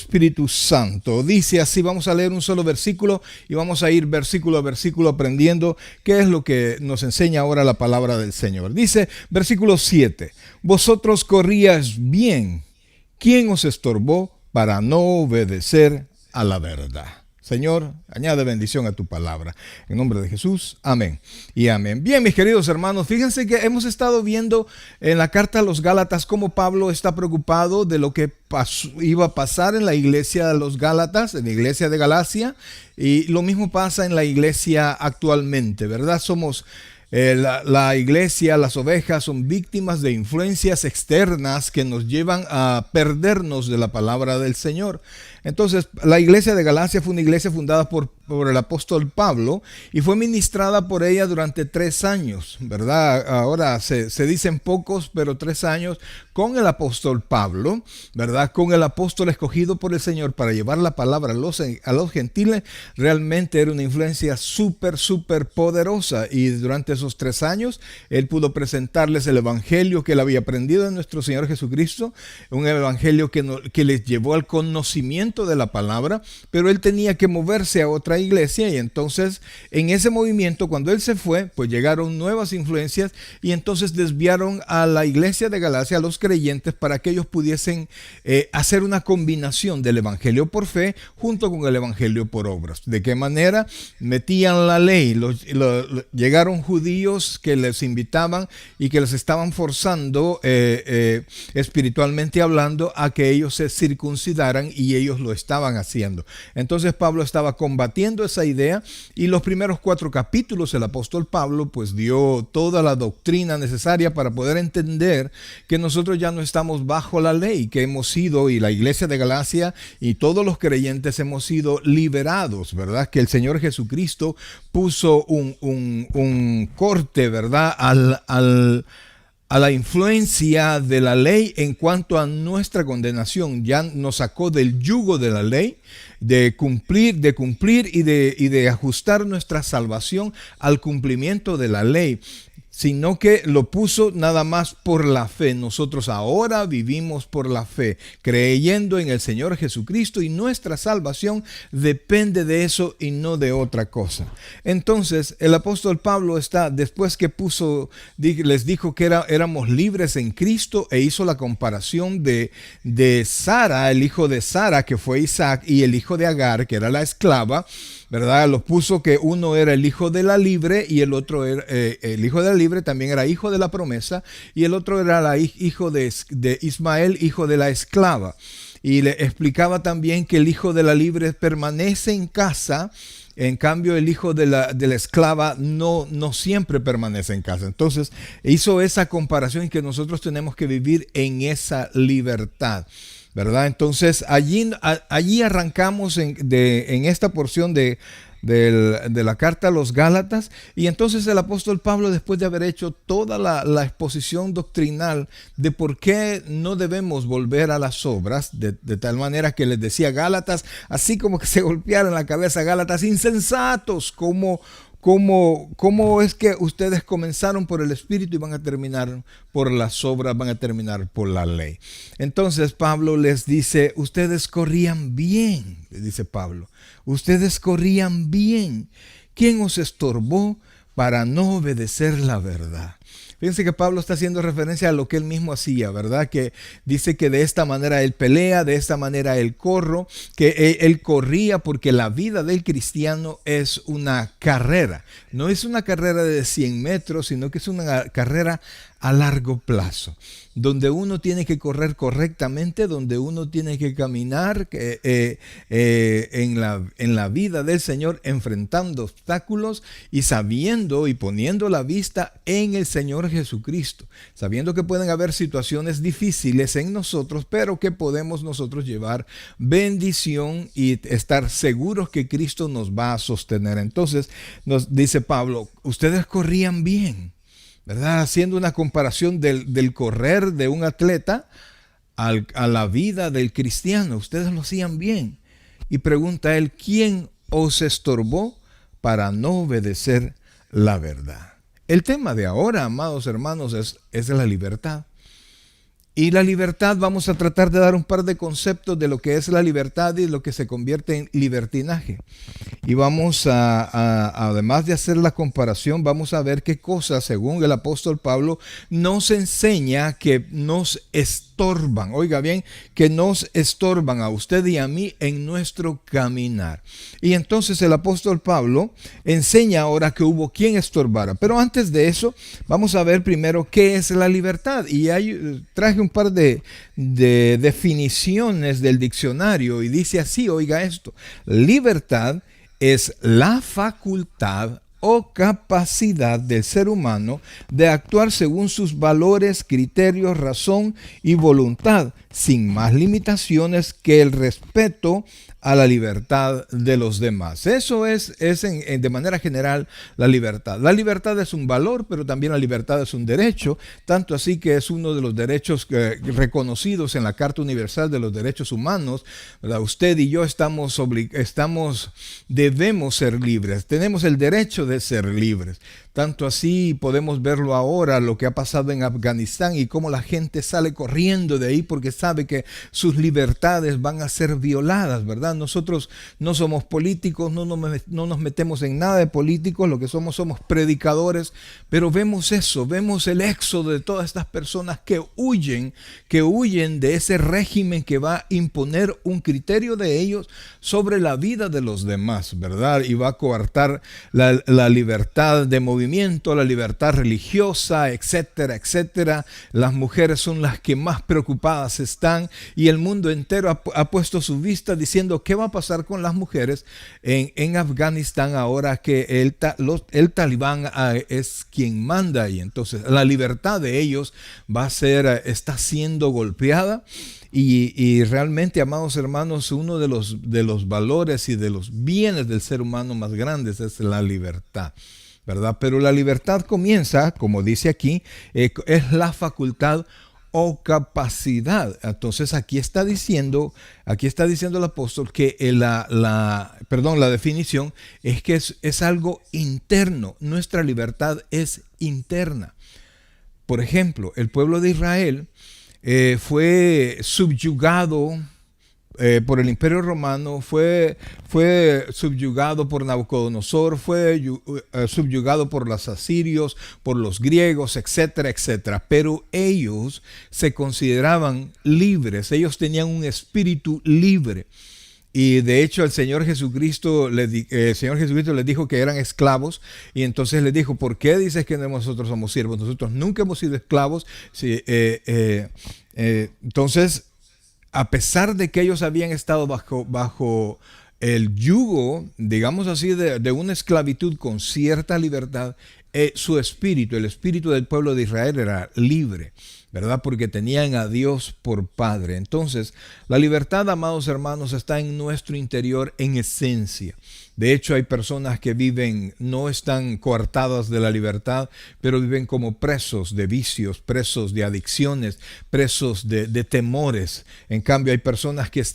Espíritu Santo. Dice así, vamos a leer un solo versículo y vamos a ir versículo a versículo aprendiendo qué es lo que nos enseña ahora la palabra del Señor. Dice, versículo 7, vosotros corríais bien. ¿Quién os estorbó para no obedecer a la verdad? Señor, añade bendición a tu palabra. En nombre de Jesús, amén y amén. Bien, mis queridos hermanos, fíjense que hemos estado viendo en la carta a los Gálatas cómo Pablo está preocupado de lo que iba a pasar en la iglesia de los Gálatas, en la iglesia de Galacia, y lo mismo pasa en la iglesia actualmente, ¿verdad? Somos... La iglesia, las ovejas son víctimas de influencias externas que nos llevan a perdernos de la palabra del Señor. Entonces, la iglesia de Galacia fue una iglesia fundada por el apóstol Pablo y fue ministrada por ella durante 3 años, ¿verdad? Ahora se dicen pocos, pero 3 años con el apóstol Pablo, ¿verdad? Con el apóstol escogido por el Señor para llevar la palabra a los gentiles. Realmente era una influencia súper poderosa, y durante esos 3 años él pudo presentarles el evangelio que él había aprendido de nuestro Señor Jesucristo, un evangelio que les llevó al conocimiento de la palabra, pero él tenía que moverse a otra iglesia, y entonces en ese movimiento, cuando él se fue, pues llegaron nuevas influencias y entonces desviaron a la iglesia de Galacia, a los creyentes, para que ellos pudiesen hacer una combinación del evangelio por fe junto con el evangelio por obras. ¿De qué manera? Metían la ley, llegaron judíos que les invitaban y que les estaban forzando espiritualmente hablando a que ellos se circuncidaran, y ellos lo estaban haciendo. Entonces Pablo estaba combatiendo esa idea, y los primeros 4 capítulos el apóstol Pablo pues dio toda la doctrina necesaria para poder entender que nosotros ya no estamos bajo la ley, que hemos sido, y la iglesia de Galacia y todos los creyentes hemos sido liberados, ¿verdad? Que el Señor Jesucristo puso un corte, ¿verdad? A la influencia de la ley en cuanto a nuestra condenación. Ya nos sacó del yugo de la ley, de cumplir y de ajustar nuestra salvación al cumplimiento de la ley, sino que lo puso nada más por la fe. Nosotros ahora vivimos por la fe, creyendo en el Señor Jesucristo, y nuestra salvación depende de eso y no de otra cosa. Entonces, el apóstol Pablo después que les dijo que éramos libres en Cristo, e hizo la comparación de Sara, el hijo de Sara, que fue Isaac, y el hijo de Agar, que era la esclava, ¿verdad? Los puso que uno era el hijo de la libre y el otro era el hijo de la libre, también era hijo de la promesa, y el otro era hijo de Ismael, hijo de la esclava. Y le explicaba también que el hijo de la libre permanece en casa, en cambio el hijo de la esclava no siempre permanece en casa. Entonces hizo esa comparación, y que nosotros tenemos que vivir en esa libertad, ¿verdad? Entonces allí arrancamos en esta porción de la carta a los Gálatas. Y entonces el apóstol Pablo, después de haber hecho toda la exposición doctrinal de por qué no debemos volver a las obras, de tal manera que les decía: Gálatas, así como que se golpearon la cabeza, Gálatas insensatos, ¿Cómo es que ustedes comenzaron por el Espíritu y van a terminar por las obras, van a terminar por la ley? Entonces Pablo les dice: ustedes corrían bien, le dice Pablo, ustedes corrían bien. ¿Quién os estorbó para no obedecer la verdad? Fíjense que Pablo está haciendo referencia a lo que él mismo hacía, ¿verdad? Que dice que de esta manera él pelea, de esta manera él que él corría, porque la vida del cristiano es una carrera. No es una carrera de 100 metros, sino que es una carrera a largo plazo, donde uno tiene que correr correctamente, donde uno tiene que caminar en la vida del Señor, enfrentando obstáculos y sabiendo y poniendo la vista en el Señor Jesucristo, sabiendo que pueden haber situaciones difíciles en nosotros, pero que podemos nosotros llevar bendición y estar seguros que Cristo nos va a sostener. Entonces nos dice Pablo: ustedes corrían bien, ¿verdad? Haciendo una comparación del correr de un atleta a la vida del cristiano. Ustedes lo hacían bien. Y pregunta él: ¿quién os estorbó para no obedecer la verdad? El tema de ahora, amados hermanos, es la libertad. Y la libertad, vamos a tratar de dar un par de conceptos de lo que es la libertad y lo que se convierte en libertinaje. Y vamos además de hacer la comparación, vamos a ver qué cosas, según el apóstol Pablo, nos enseña que nos estorban. Oiga bien, que nos estorban a usted y a mí en nuestro caminar. Y entonces el apóstol Pablo enseña ahora que hubo quien estorbara. Pero antes de eso, vamos a ver primero qué es la libertad. Y traje un par de definiciones del diccionario y dice así, oiga esto: libertad es la facultad o capacidad del ser humano de actuar según sus valores, criterios, razón y voluntad, sin más limitaciones que el respeto a la libertad de los demás. Eso es de manera general la libertad. La libertad es un valor, pero también la libertad es un derecho, tanto así que es uno de los derechos reconocidos en la Carta Universal de los Derechos Humanos, ¿verdad? Usted y yo debemos ser libres, tenemos el derecho de ser libres. Tanto así podemos verlo ahora, lo que ha pasado en Afganistán y cómo la gente sale corriendo de ahí porque sabe que sus libertades van a ser violadas, ¿verdad? Nosotros no somos políticos, no nos metemos en nada de políticos, lo que somos predicadores, pero vemos eso, vemos el éxodo de todas estas personas que huyen de ese régimen que va a imponer un criterio de ellos sobre la vida de los demás, ¿verdad? Y va a coartar la libertad de movimiento, la libertad religiosa, etcétera, etcétera. Las mujeres son las que más preocupadas están y el mundo entero ha puesto su vista diciendo qué va a pasar con las mujeres en Afganistán ahora que el talibán es quien manda, y entonces la libertad de ellos está siendo golpeada. Y realmente, amados hermanos, uno de los valores y de los bienes del ser humano más grandes es la libertad, ¿verdad? Pero la libertad comienza, como dice aquí, es la facultad o capacidad. Entonces aquí está diciendo el apóstol que la definición es que es algo interno. Nuestra libertad es interna. Por ejemplo, el pueblo de Israel fue subyugado por el Imperio Romano, fue subyugado por Nabucodonosor, fue subyugado por los asirios, por los griegos, etcétera, etcétera. Pero ellos se consideraban libres, ellos tenían un espíritu libre. Y de hecho el Señor Jesucristo les dijo que eran esclavos, y entonces les dijo: ¿por qué dices que nosotros somos siervos? Nosotros nunca hemos sido esclavos. Sí, entonces, a pesar de que ellos habían estado bajo el yugo, digamos así, de una esclavitud con cierta libertad, su espíritu, el espíritu del pueblo de Israel era libre, ¿verdad? Porque tenían a Dios por Padre. Entonces, la libertad, amados hermanos, está en nuestro interior en esencia. De hecho, hay personas que no están coartadas de la libertad, pero viven como presos de vicios, presos de adicciones, presos de temores. En cambio, hay personas que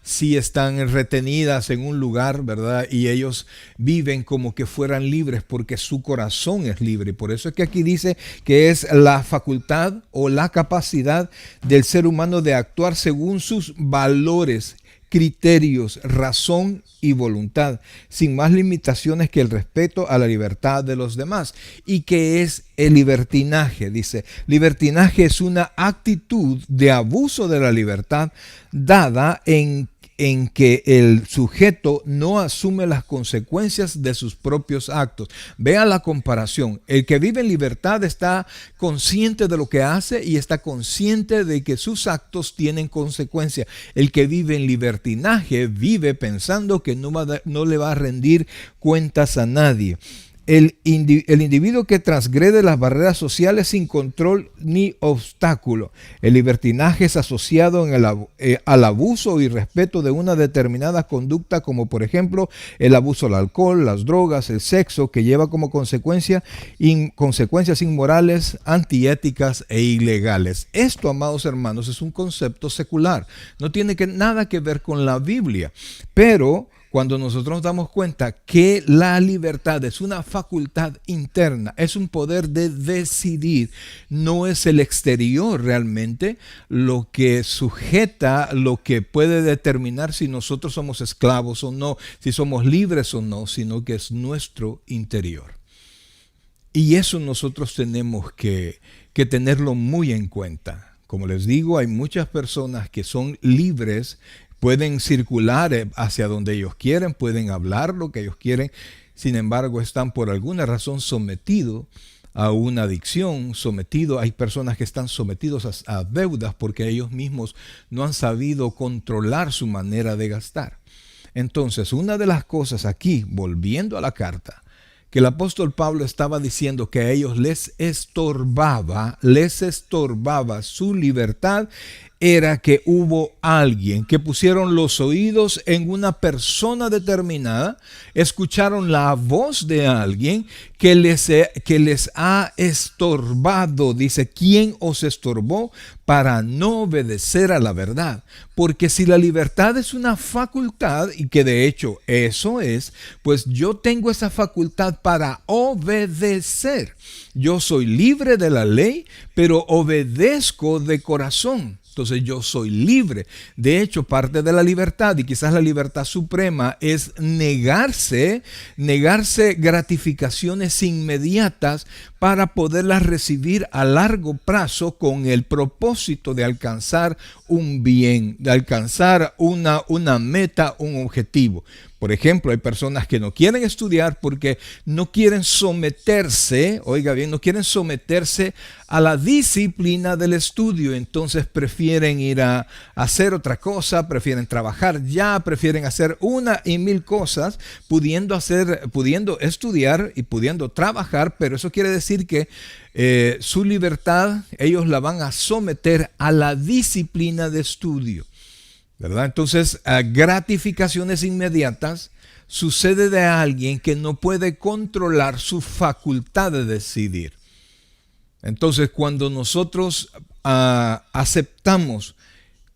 sí están retenidas en un lugar, ¿verdad? Y ellos viven como que fueran libres porque su corazón es libre. Por eso es que aquí dice que es la facultad o la capacidad del ser humano de actuar según sus valores, criterios, razón y voluntad, sin más limitaciones que el respeto a la libertad de los demás. ¿Y qué es el libertinaje? Dice: libertinaje es una actitud de abuso de la libertad dada en que el sujeto no asume las consecuencias de sus propios actos. Vea la comparación. El que vive en libertad está consciente de lo que hace y está consciente de que sus actos tienen consecuencias. El que vive en libertinaje vive pensando que no le va a rendir cuentas a nadie. El individuo que transgrede las barreras sociales sin control ni obstáculo. El libertinaje es asociado al abuso y respeto de una determinada conducta, como por ejemplo el abuso al alcohol, las drogas, el sexo, que lleva como consecuencias inmorales, antiéticas e ilegales. Esto, amados hermanos, es un concepto secular. No tiene nada que ver con la Biblia, pero cuando nosotros nos damos cuenta que la libertad es una facultad interna, es un poder de decidir, no es el exterior realmente lo que sujeta, lo que puede determinar si nosotros somos esclavos o no, si somos libres o no, sino que es nuestro interior. Y eso nosotros tenemos que tenerlo muy en cuenta. Como les digo, hay muchas personas que son libres, pueden circular hacia donde ellos quieren, pueden hablar lo que ellos quieren, sin embargo están por alguna razón sometidos a una adicción, hay personas que están sometidos a deudas porque ellos mismos no han sabido controlar su manera de gastar. Entonces, una de las cosas aquí, volviendo a la carta, que el apóstol Pablo estaba diciendo que a ellos les estorbaba su libertad, era que hubo alguien que pusieron los oídos en una persona determinada, escucharon la voz de alguien que les ha estorbado. Dice, ¿quién os estorbó para no obedecer a la verdad? Porque si la libertad es una facultad, y que de hecho eso es, pues yo tengo esa facultad para obedecer. Yo soy libre de la ley, pero obedezco de corazón. Entonces yo soy libre. De hecho, parte de la libertad, y quizás la libertad suprema, es negarse gratificaciones inmediatas para poderlas recibir a largo plazo con el propósito de alcanzar un bien, de alcanzar una meta, un objetivo. Por ejemplo, hay personas que no quieren estudiar porque no quieren someterse, oiga bien, no quieren someterse a la disciplina del estudio. Entonces prefieren ir a hacer otra cosa, prefieren trabajar ya, prefieren hacer una y mil cosas, pudiendo estudiar y pudiendo trabajar, pero eso quiere decir que su libertad ellos la van a someter a la disciplina de estudio. ¿Verdad? Entonces, gratificaciones inmediatas sucede de alguien que no puede controlar su facultad de decidir. Entonces, cuando nosotros aceptamos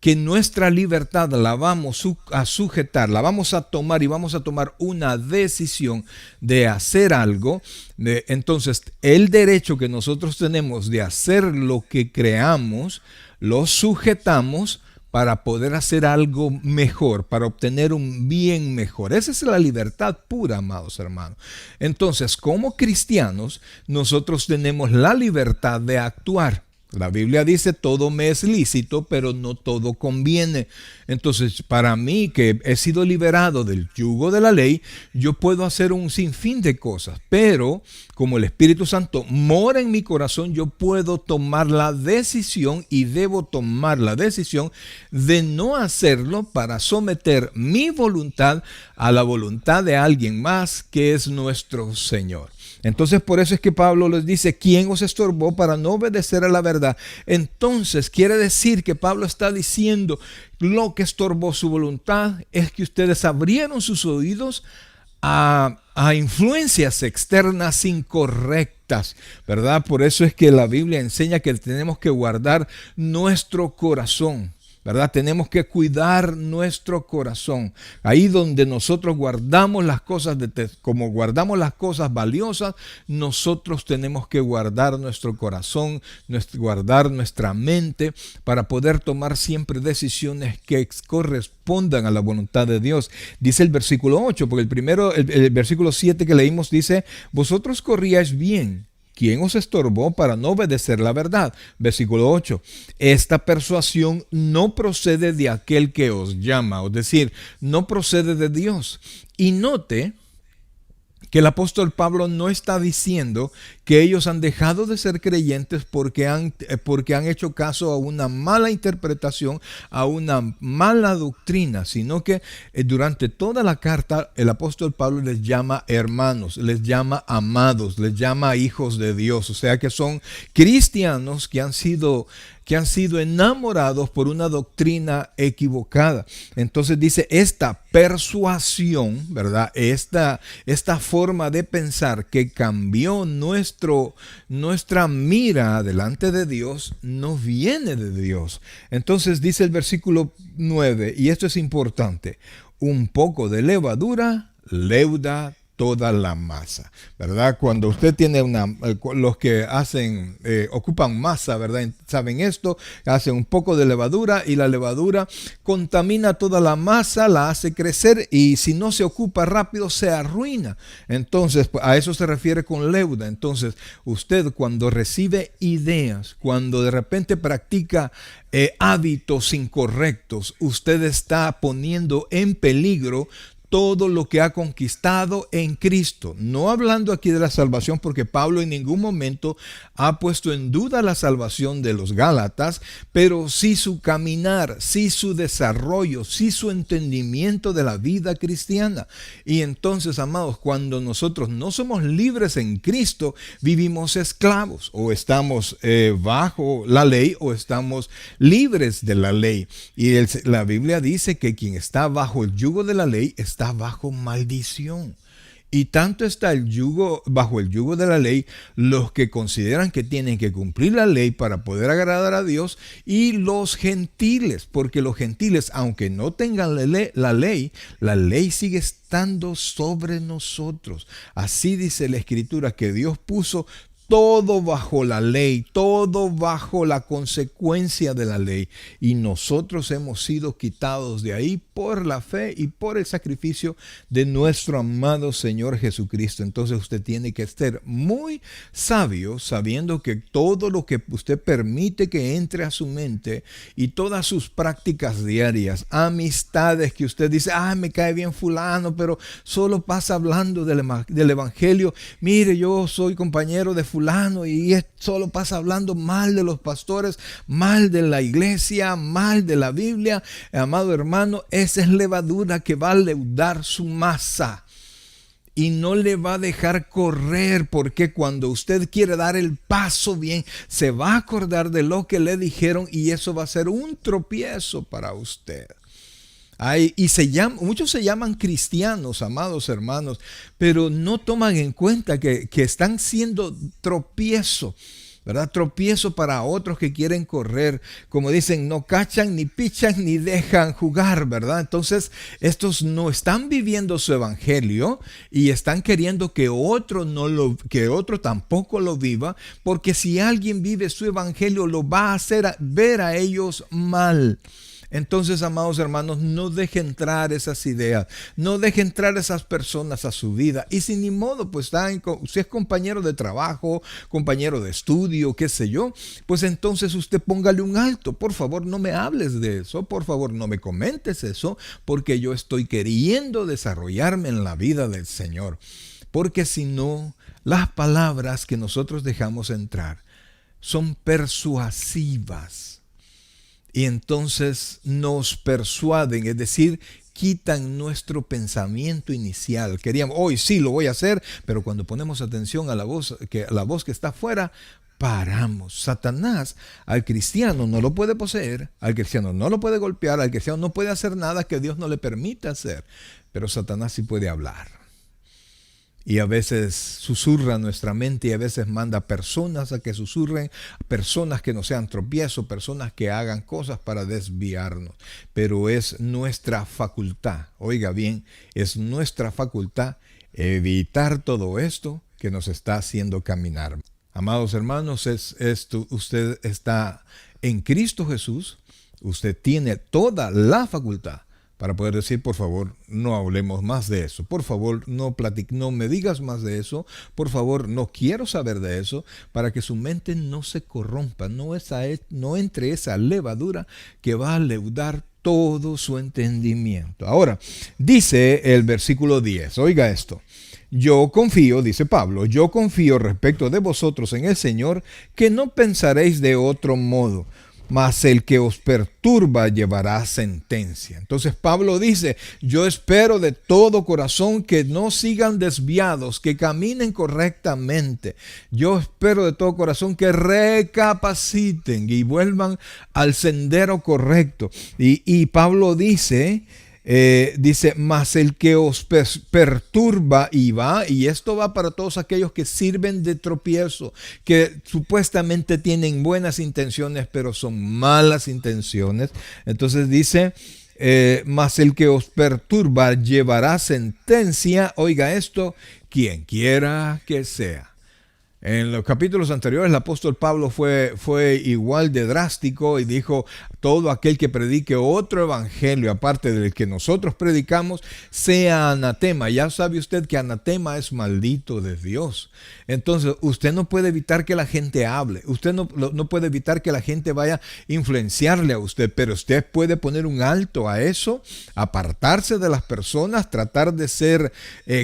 que nuestra libertad la vamos a sujetar, la vamos a tomar y vamos a tomar una decisión de hacer algo, entonces el derecho que nosotros tenemos de hacer lo que creamos, lo sujetamos para poder hacer algo mejor, para obtener un bien mejor. Esa es la libertad pura, amados hermanos. Entonces, como cristianos, nosotros tenemos la libertad de actuar. La Biblia dice, todo me es lícito, pero no todo conviene. Entonces, para mí, que he sido liberado del yugo de la ley, yo puedo hacer un sinfín de cosas, pero como el Espíritu Santo mora en mi corazón, yo puedo tomar la decisión y debo tomar la decisión de no hacerlo para someter mi voluntad a la voluntad de alguien más, que es nuestro Señor. Entonces, por eso es que Pablo les dice, ¿quién os estorbó para no obedecer a la verdad? Entonces, quiere decir que Pablo está diciendo, lo que estorbó su voluntad es que ustedes abrieron sus oídos a influencias externas incorrectas, ¿verdad? Por eso es que la Biblia enseña que tenemos que guardar nuestro corazón, ¿verdad? Tenemos que cuidar nuestro corazón. Ahí donde nosotros guardamos las cosas, como guardamos las cosas valiosas, nosotros tenemos que guardar nuestro corazón, guardar nuestra mente para poder tomar siempre decisiones que correspondan a la voluntad de Dios. Dice el versículo 8, porque el versículo 7 que leímos dice, vosotros corríais bien. ¿Quién os estorbó para no obedecer la verdad? Versículo 8. Esta persuasión no procede de aquel que os llama, es decir, no procede de Dios. Y note que el apóstol Pablo no está diciendo que ellos han dejado de ser creyentes porque han hecho caso a una mala interpretación, a una mala doctrina, sino que durante toda la carta el apóstol Pablo les llama hermanos, les llama amados, les llama hijos de Dios, o sea que son cristianos que han sido enamorados por una doctrina equivocada. Entonces dice, esta persuasión, ¿verdad? Esta forma de pensar que cambió nuestra nuestra mira delante de Dios no viene de Dios. Entonces dice el versículo 9, y esto es importante: un poco de levadura leuda toda la masa, ¿verdad? Cuando usted tiene los que hacen, ocupan masa, ¿verdad? Saben esto, hacen un poco de levadura y la levadura contamina toda la masa, la hace crecer y si no se ocupa rápido se arruina. Entonces, a eso se refiere con leuda. Entonces, usted cuando recibe ideas, cuando de repente practica hábitos incorrectos, usted está poniendo en peligro todo lo que ha conquistado en Cristo. No hablando aquí de la salvación, porque Pablo en ningún momento ha puesto en duda la salvación de los Gálatas, pero sí su caminar, sí su desarrollo, sí su entendimiento de la vida cristiana. Y entonces, amados, cuando nosotros no somos libres en Cristo, vivimos esclavos, o estamos bajo la ley, o estamos libres de la ley. Y la Biblia dice que quien está bajo el yugo de la ley está bajo maldición. Y tanto está bajo el yugo de la ley los que consideran que tienen que cumplir la ley para poder agradar a Dios, y los gentiles, porque los gentiles, aunque no tengan la ley sigue estando sobre nosotros. Así dice la Escritura, que Dios puso todo bajo la ley, todo bajo la consecuencia de la ley. Y nosotros hemos sido quitados de ahí por la fe y por el sacrificio de nuestro amado Señor Jesucristo. Entonces usted tiene que ser muy sabio, sabiendo que todo lo que usted permite que entre a su mente y todas sus prácticas diarias, amistades que usted dice, me cae bien fulano, pero solo pasa hablando del evangelio. Mire, yo soy compañero de fulano y solo pasa hablando mal de los pastores, mal de la iglesia, mal de la Biblia. Amado hermano, esa es levadura que va a leudar su masa y no le va a dejar correr, porque cuando usted quiere dar el paso bien, se va a acordar de lo que le dijeron y eso va a ser un tropiezo para usted. Muchos se llaman cristianos, amados hermanos, pero no toman en cuenta que están siendo tropiezo, ¿verdad? Tropiezo para otros que quieren correr. Como dicen, no cachan, ni pichan, ni dejan jugar, ¿verdad? Entonces, estos no están viviendo su evangelio y están queriendo que otro tampoco lo viva, porque si alguien vive su evangelio, lo va a hacer ver a ellos mal. Entonces, amados hermanos, no deje entrar esas ideas, no deje entrar esas personas a su vida. Y si ni modo, pues si es compañero de trabajo, compañero de estudio, qué sé yo, pues entonces usted póngale un alto. Por favor, no me hables de eso, por favor, no me comentes eso, porque yo estoy queriendo desarrollarme en la vida del Señor. Porque si no, las palabras que nosotros dejamos entrar son persuasivas. Y entonces nos persuaden, es decir, quitan nuestro pensamiento inicial. Queríamos, hoy sí lo voy a hacer, pero cuando ponemos atención a la voz que está afuera, paramos. Satanás al cristiano no lo puede poseer, al cristiano no lo puede golpear, al cristiano no puede hacer nada que Dios no le permita hacer, pero Satanás sí puede hablar. Y a veces susurra nuestra mente y a veces manda personas a que susurren, personas que no sean tropiezo, personas que hagan cosas para desviarnos. Pero es nuestra facultad, oiga bien, es nuestra facultad evitar todo esto que nos está haciendo caminar. Amados hermanos, usted está en Cristo Jesús, usted tiene toda la facultad para poder decir, por favor, no hablemos más de eso. Por favor, no me digas más de eso. Por favor, no quiero saber de eso, para que su mente no se corrompa, no entre esa levadura que va a leudar todo su entendimiento. Ahora, dice el versículo 10, oiga esto. Yo confío, dice Pablo, yo confío respecto de vosotros en el Señor, que no pensaréis de otro modo, mas el que os perturba llevará sentencia. Entonces Pablo dice, yo espero de todo corazón que no sigan desviados, que caminen correctamente. Yo espero de todo corazón que recapaciten y vuelvan al sendero correcto. Y Pablo dice, Dice, mas el que os perturba y va, y esto va para todos aquellos que sirven de tropiezo, que supuestamente tienen buenas intenciones, pero son malas intenciones. Entonces dice, mas el que os perturba llevará sentencia, oiga esto, quien quiera que sea. En los capítulos anteriores el apóstol Pablo fue igual de drástico y dijo, todo aquel que predique otro evangelio aparte del que nosotros predicamos, sea anatema. Ya sabe usted que anatema es maldito de Dios. Entonces usted no puede evitar que la gente hable, usted no puede evitar que la gente vaya a influenciarle a usted, pero usted puede poner un alto a eso, apartarse de las personas, tratar de ser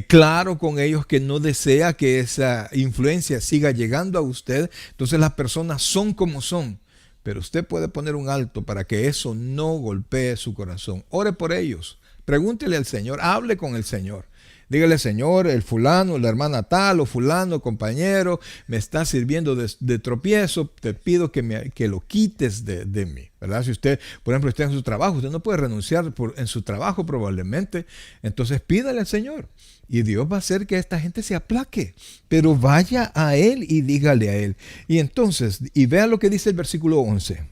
claro con ellos que no desea que esa influencia siga llegando a usted. Entonces las personas son como son, pero usted puede poner un alto para que eso no golpee su corazón. Ore por ellos, pregúntele al Señor, hable con el Señor. Dígale, Señor, el fulano, la hermana tal o fulano, compañero, me está sirviendo de tropiezo, te pido que lo quites de mí, ¿verdad? Si usted, por ejemplo, está en su trabajo, usted no puede renunciar en su trabajo probablemente, entonces pídale al Señor. Y Dios va a hacer que esta gente se aplaque, pero vaya a Él y dígale a Él. Y entonces, y vea lo que dice el versículo 11.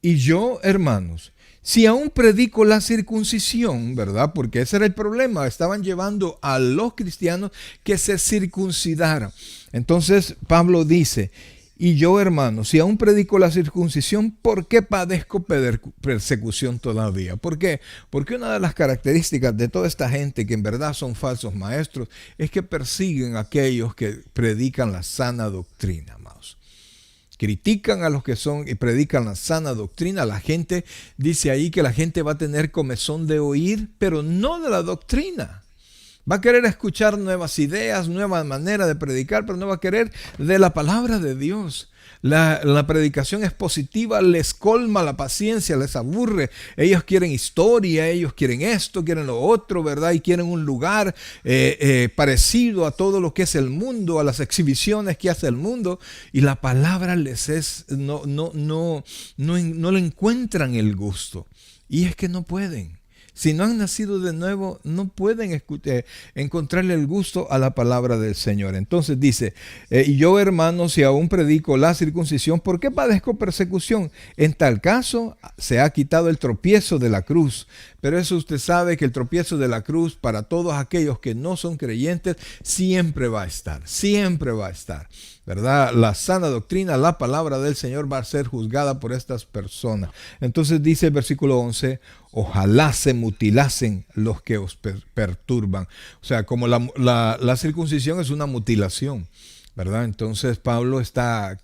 Y yo, hermanos, si aún predico la circuncisión, ¿verdad? Porque ese era el problema. Estaban llevando a los cristianos que se circuncidaran. Entonces Pablo dice, y yo, hermanos, si aún predico la circuncisión, ¿por qué padezco persecución todavía? ¿Por qué? Porque una de las características de toda esta gente que en verdad son falsos maestros es que persiguen a aquellos que predican la sana doctrina, amados. Critican a los que son y predican la sana doctrina. La gente dice ahí que la gente va a tener comezón de oír, pero no de la doctrina. Va a querer escuchar nuevas ideas, nueva manera de predicar, pero no va a querer de la palabra de Dios. La predicación expositiva les colma la paciencia, les aburre. Ellos quieren historia, ellos quieren esto, quieren lo otro, ¿verdad? Y quieren un lugar parecido a todo lo que es el mundo, a las exhibiciones que hace el mundo. Y la palabra les es, no le encuentran el gusto. Y es que no pueden. Si no han nacido de nuevo, no pueden encontrarle el gusto a la palabra del Señor. Entonces dice, y yo, hermanos, si aún predico la circuncisión, ¿por qué padezco persecución? En tal caso, se ha quitado el tropiezo de la cruz. Pero eso usted sabe que el tropiezo de la cruz para todos aquellos que no son creyentes siempre va a estar, ¿verdad? La sana doctrina, la palabra del Señor va a ser juzgada por estas personas. Entonces dice el versículo 11, ojalá se mutilasen los que os perturban. O sea, como la circuncisión es una mutilación, ¿verdad? Entonces Pablo está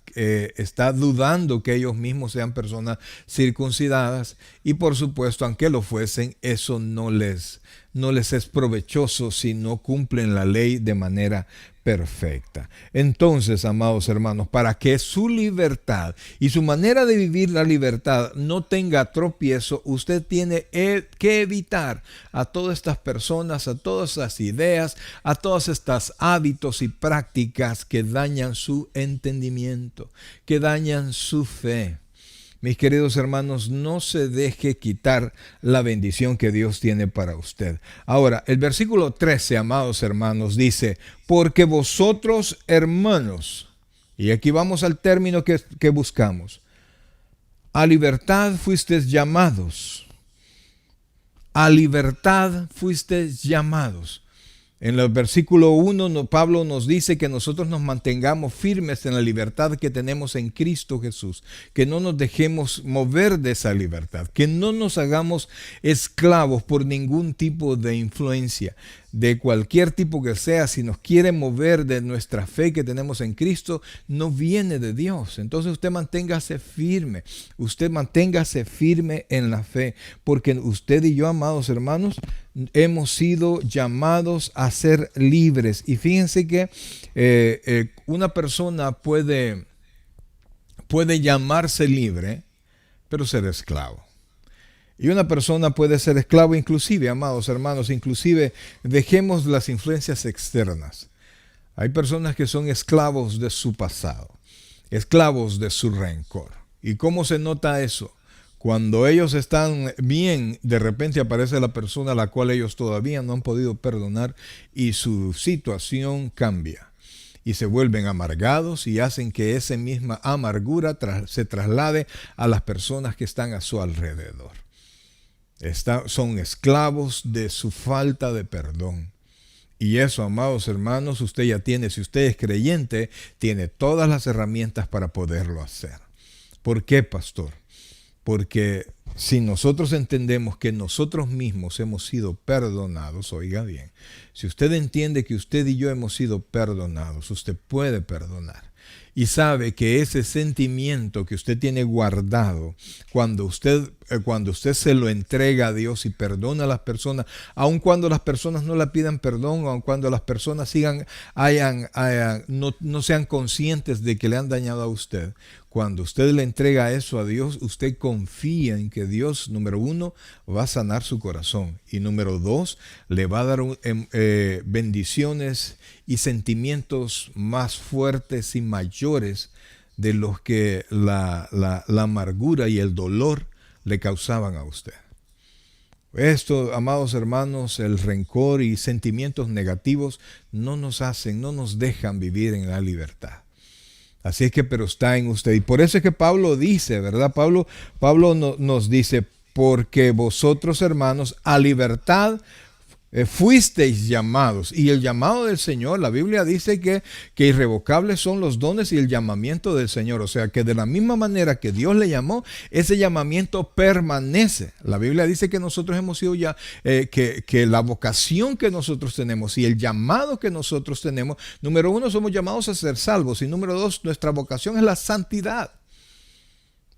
dudando que ellos mismos sean personas circuncidadas y por supuesto, aunque lo fuesen, eso no les es provechoso si no cumplen la ley de manera perfecta. Entonces, amados hermanos, para que su libertad y su manera de vivir la libertad no tenga tropiezo, usted tiene que evitar a todas estas personas, a todas esas ideas, a todos estos hábitos y prácticas que dañan su entendimiento, que dañan su fe. Mis queridos hermanos, no se deje quitar la bendición que Dios tiene para usted. Ahora, el versículo 13, amados hermanos, dice, porque vosotros, hermanos, y aquí vamos al término que buscamos, a libertad fuisteis llamados. A libertad fuisteis llamados. En el versículo 1, Pablo nos dice que nosotros nos mantengamos firmes en la libertad que tenemos en Cristo Jesús, que no nos dejemos mover de esa libertad, que no nos hagamos esclavos por ningún tipo de influencia, de cualquier tipo que sea. Si nos quiere mover de nuestra fe que tenemos en Cristo, no viene de Dios. Entonces usted manténgase firme en la fe, porque usted y yo, amados hermanos, hemos sido llamados a ser libres. Y fíjense que una persona puede llamarse libre, pero ser esclavo. Y una persona puede ser esclavo inclusive, amados hermanos, inclusive dejemos las influencias externas. Hay personas que son esclavos de su pasado, esclavos de su rencor. ¿Y cómo se nota eso? Cuando ellos están bien, de repente aparece la persona a la cual ellos todavía no han podido perdonar y su situación cambia. Y se vuelven amargados y hacen que esa misma amargura se traslade a las personas que están a su alrededor. Son esclavos de su falta de perdón. Y eso, amados hermanos, usted ya tiene, si usted es creyente, tiene todas las herramientas para poderlo hacer. ¿Por qué, pastor? Porque si nosotros entendemos que nosotros mismos hemos sido perdonados, oiga bien, si usted entiende que usted y yo hemos sido perdonados, usted puede perdonar. Y sabe que ese sentimiento que usted tiene guardado, cuando usted se lo entrega a Dios y perdona a las personas, aun cuando las personas no le pidan perdón, aun cuando las personas no sean conscientes de que le han dañado a usted, cuando usted le entrega eso a Dios, usted confía en que Dios, número uno, va a sanar su corazón. Y número dos, le va a dar bendiciones y sentimientos más fuertes y mayores de los que la amargura y el dolor le causaban a usted. Esto, amados hermanos, el rencor y sentimientos negativos no nos dejan vivir en la libertad. Así es que, pero está en usted. Y por eso es que Pablo dice, ¿verdad? Pablo nos dice, porque vosotros, hermanos, a libertad fuisteis llamados. Y el llamado del Señor, la Biblia dice que irrevocables son los dones y el llamamiento del Señor. O sea, que de la misma manera que Dios le llamó, ese llamamiento permanece. La Biblia dice que nosotros hemos sido ya, que la vocación que nosotros tenemos y el llamado que nosotros tenemos, número uno, somos llamados a ser salvos. Y número dos, nuestra vocación es la santidad.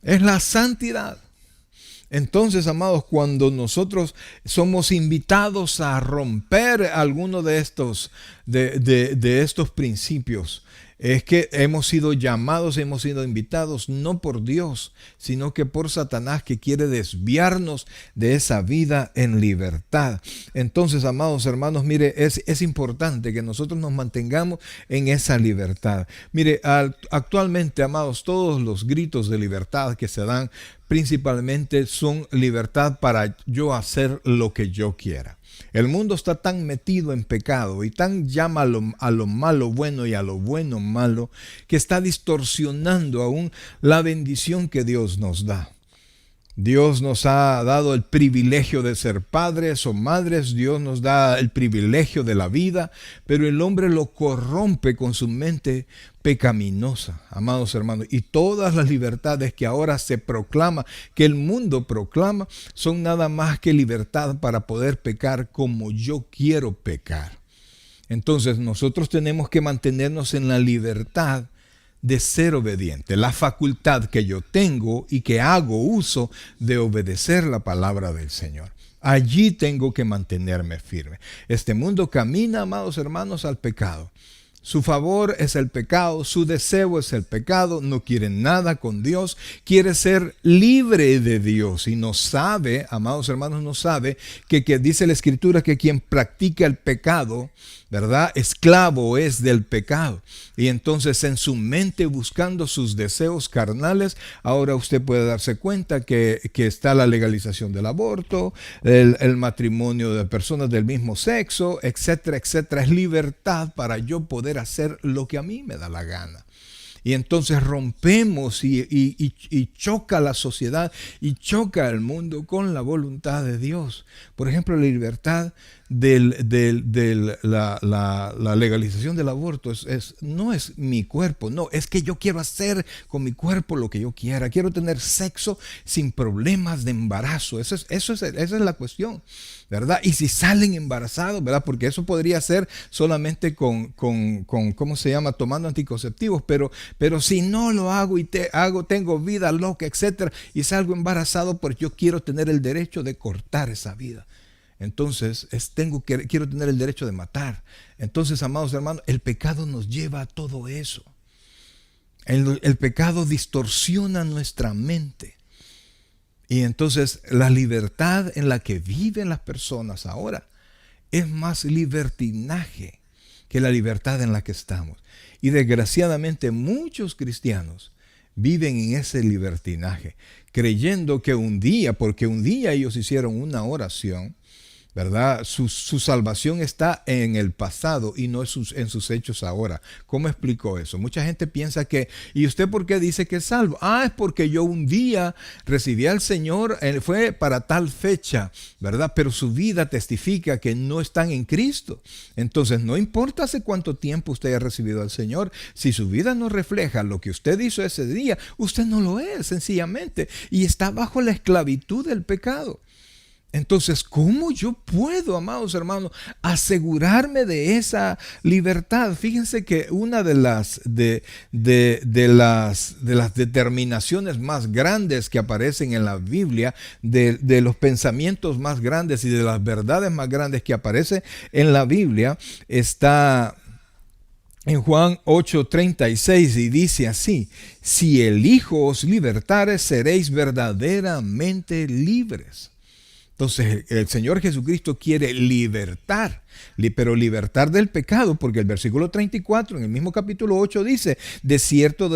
Es la santidad. Entonces, amados, cuando nosotros somos invitados a romper alguno de estos principios, es que hemos sido llamados, hemos sido invitados no por Dios, sino que por Satanás, que quiere desviarnos de esa vida en libertad. Entonces, amados hermanos, mire, es importante que nosotros nos mantengamos en esa libertad. Mire, actualmente, amados, todos los gritos de libertad que se dan principalmente son libertad para yo hacer lo que yo quiera. El mundo está tan metido en pecado y tan llama a lo malo bueno y a lo bueno malo, que está distorsionando aún la bendición que Dios nos da. Dios nos ha dado el privilegio de ser padres o madres, Dios nos da el privilegio de la vida, pero el hombre lo corrompe con su mente pecaminosa, amados hermanos. Y todas las libertades que ahora se proclama, que el mundo proclama, son nada más que libertad para poder pecar como yo quiero pecar. Entonces nosotros tenemos que mantenernos en la libertad de ser obediente, la facultad que yo tengo y que hago uso de obedecer la palabra del Señor. Allí tengo que mantenerme firme. Este mundo camina, amados hermanos, al pecado. Su favor es el pecado, su deseo es el pecado, no quiere nada con Dios, quiere ser libre de Dios y no sabe, amados hermanos, no sabe que dice la Escritura que quien practica el pecado, ¿verdad? Esclavo es del pecado. Y entonces en su mente, buscando sus deseos carnales, ahora usted puede darse cuenta que está la legalización del aborto, el matrimonio de personas del mismo sexo, etcétera, etcétera. Es libertad para yo poder hacer lo que a mí me da la gana. Y entonces rompemos y choca la sociedad y choca el mundo con la voluntad de Dios. Por ejemplo, la libertad la legalización del aborto no es mi cuerpo, no, es que yo quiero hacer con mi cuerpo lo que yo quiera, quiero tener sexo sin problemas de embarazo, esa es la cuestión, ¿verdad? Y si salen embarazados, ¿verdad? Porque eso podría ser solamente con ¿cómo se llama? Tomando anticonceptivos, pero si no lo hago y tengo vida loca, etcétera, y salgo embarazado, pues yo quiero tener el derecho de cortar esa vida. Entonces, quiero tener el derecho de matar. Entonces, amados hermanos, el pecado nos lleva a todo eso. El pecado distorsiona nuestra mente. Y entonces, la libertad en la que viven las personas ahora es más libertinaje que la libertad en la que estamos. Y desgraciadamente, muchos cristianos viven en ese libertinaje, creyendo que un día, porque un día ellos hicieron una oración, ¿verdad? Su salvación está en el pasado y no en sus hechos ahora. ¿Cómo explicó eso? Mucha gente piensa que, ¿y usted por qué dice que es salvo? Es porque yo un día recibí al Señor, fue para tal fecha, ¿verdad? Pero su vida testifica que no están en Cristo. Entonces, no importa hace cuánto tiempo usted haya recibido al Señor, si su vida no refleja lo que usted hizo ese día, usted no lo es, sencillamente, y está bajo la esclavitud del pecado. Entonces, ¿cómo yo puedo, amados hermanos, asegurarme de esa libertad? Fíjense que una de las determinaciones más grandes que aparecen en la Biblia, de los pensamientos más grandes y de las verdades más grandes que aparecen en la Biblia, está en Juan 8:36 y dice así: si el Hijo os libertare, seréis verdaderamente libres. Entonces el Señor Jesucristo quiere libertar, pero libertar del pecado, porque el versículo 34 en el mismo capítulo 8 dice: de cierto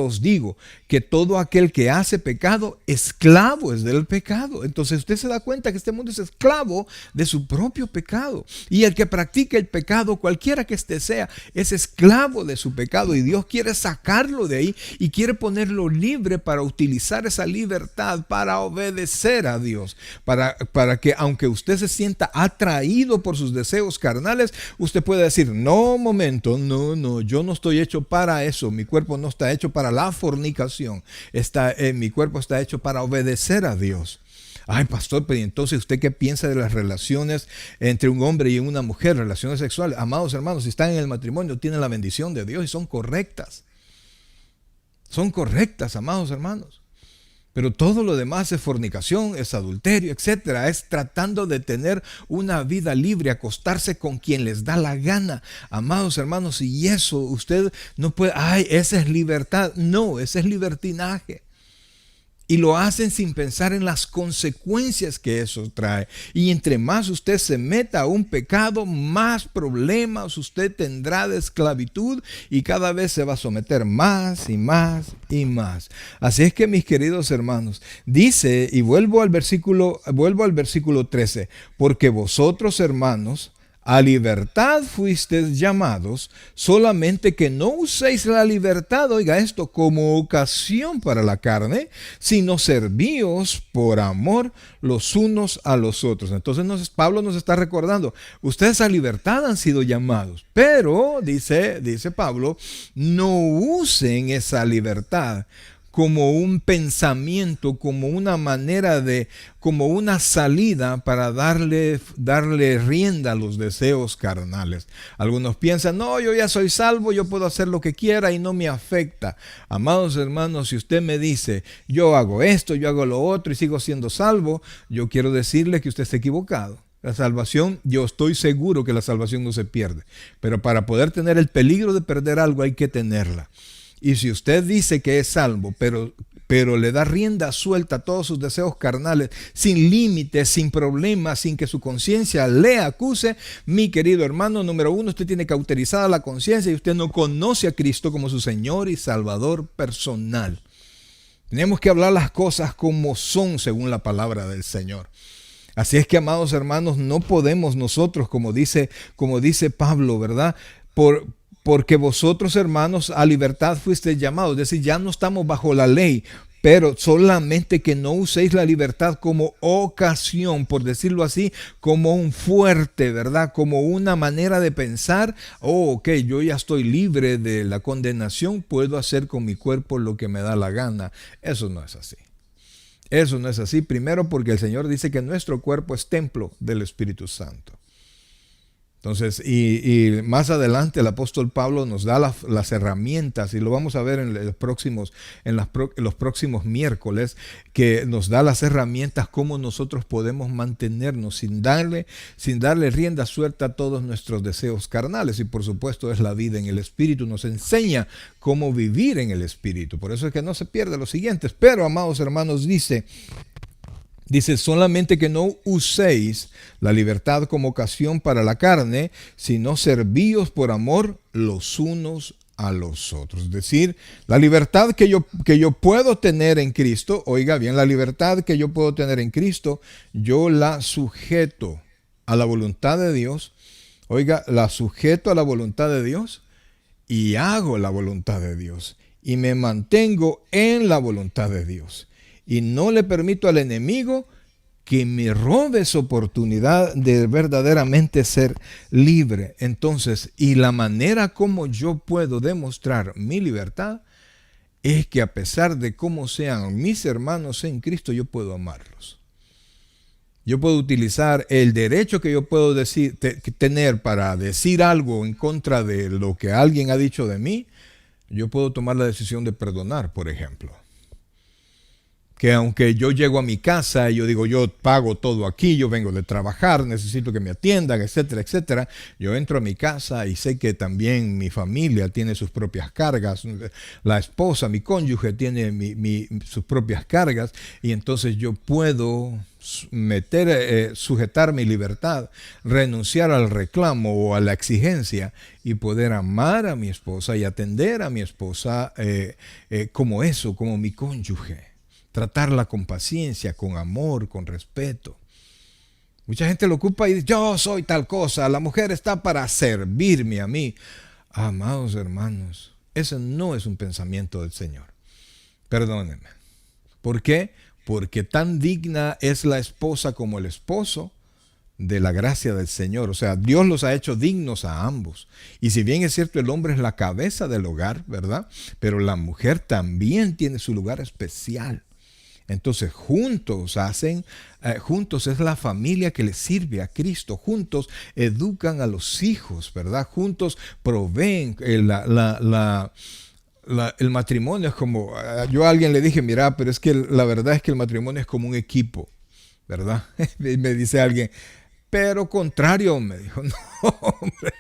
os digo, que todo aquel que hace pecado, esclavo es del pecado. Entonces usted se da cuenta que este mundo es esclavo de su propio pecado. Y el que practica el pecado, cualquiera que éste sea, es esclavo de su pecado. Y Dios quiere sacarlo de ahí y quiere ponerlo libre para utilizar esa libertad para obedecer a Dios. Para que aunque usted se sienta atraído por sus deseos carnales, usted puede decir: no, momento, no, yo no estoy hecho para eso, mi cuerpo no está hecho para la fornicación, mi cuerpo está hecho para obedecer a Dios. Ay, pastor, pero entonces ¿usted qué piensa de las relaciones entre un hombre y una mujer, relaciones sexuales? Amados hermanos, si están en el matrimonio, tienen la bendición de Dios y son correctas. Son correctas, amados hermanos. Pero todo lo demás es fornicación, es adulterio, etcétera. Es tratando de tener una vida libre, acostarse con quien les da la gana. Amados hermanos, y eso usted no puede, esa es libertad. No, ese es libertinaje. Y lo hacen sin pensar en las consecuencias que eso trae. Y entre más usted se meta a un pecado, más problemas usted tendrá de esclavitud y cada vez se va a someter más y más y más. Así es que, mis queridos hermanos, dice, y vuelvo al versículo 13, porque vosotros, hermanos, a libertad fuisteis llamados, solamente que no uséis la libertad, oiga esto, como ocasión para la carne, sino servíos por amor los unos a los otros. Entonces Pablo nos está recordando, ustedes a libertad han sido llamados, pero, dice Pablo, no usen esa libertad como un pensamiento, como una manera como una salida para darle rienda a los deseos carnales. Algunos piensan: no, yo ya soy salvo, yo puedo hacer lo que quiera y no me afecta. Amados hermanos, si usted me dice: yo hago esto, yo hago lo otro y sigo siendo salvo, yo quiero decirle que usted está equivocado. La salvación, yo estoy seguro que la salvación no se pierde, pero para poder tener el peligro de perder algo hay que tenerla. Y si usted dice que es salvo, pero le da rienda suelta a todos sus deseos carnales, sin límites, sin problemas, sin que su conciencia le acuse, mi querido hermano, número uno, usted tiene cauterizada la conciencia y usted no conoce a Cristo como su Señor y Salvador personal. Tenemos que hablar las cosas como son según la palabra del Señor. Así es que, amados hermanos, no podemos nosotros, como dice Pablo, ¿verdad? Porque vosotros, hermanos, a libertad fuisteis llamados. Es decir, ya no estamos bajo la ley, pero solamente que no uséis la libertad como ocasión, por decirlo así, como un fuerte, ¿verdad? Como una manera de pensar: ok, yo ya estoy libre de la condenación, puedo hacer con mi cuerpo lo que me da la gana. Eso no es así. Eso no es así. Primero, porque el Señor dice que nuestro cuerpo es templo del Espíritu Santo. Entonces, y más adelante el apóstol Pablo nos da las herramientas, y lo vamos a ver en los próximos miércoles, que nos da las herramientas cómo nosotros podemos mantenernos sin darle rienda suelta a todos nuestros deseos carnales. Y por supuesto es la vida en el Espíritu, nos enseña cómo vivir en el Espíritu. Por eso es que no se pierde los siguientes. Pero, amados hermanos, dice, solamente que no uséis la libertad como ocasión para la carne, sino servíos por amor los unos a los otros. Es decir, la libertad que yo puedo tener en Cristo, oiga bien, la libertad que yo puedo tener en Cristo, yo la sujeto a la voluntad de Dios. Oiga, la sujeto a la voluntad de Dios y hago la voluntad de Dios. Y me mantengo en la voluntad de Dios. Y no le permito al enemigo que me robe esa oportunidad de verdaderamente ser libre. Entonces, y la manera como yo puedo demostrar mi libertad es que a pesar de cómo sean mis hermanos en Cristo, yo puedo amarlos. Yo puedo utilizar el derecho que yo puedo tener para decir algo en contra de lo que alguien ha dicho de mí. Yo puedo tomar la decisión de perdonar, por ejemplo. Que aunque yo llego a mi casa y yo digo, yo pago todo aquí, yo vengo de trabajar, necesito que me atiendan, etcétera, etcétera. Yo entro a mi casa y sé que también mi familia tiene sus propias cargas. La esposa, mi cónyuge, tiene sus propias cargas. Y entonces yo puedo sujetar mi libertad, renunciar al reclamo o a la exigencia y poder amar a mi esposa y atender a mi esposa como eso, como mi cónyuge. Tratarla con paciencia, con amor, con respeto. Mucha gente lo ocupa y dice, yo soy tal cosa, la mujer está para servirme a mí. Amados hermanos, ese no es un pensamiento del Señor. Perdónenme. ¿Por qué? Porque tan digna es la esposa como el esposo de la gracia del Señor. O sea, Dios los ha hecho dignos a ambos. Y si bien es cierto, el hombre es la cabeza del hogar, ¿verdad? Pero la mujer también tiene su lugar especial. Entonces juntos juntos es la familia que le sirve a Cristo, juntos educan a los hijos, ¿verdad? Juntos proveen el matrimonio. Es como, yo a alguien le dije, mira, pero es que la verdad es que el matrimonio es como un equipo, ¿verdad? Y me dice alguien, pero contrario, me dijo, no, hombre.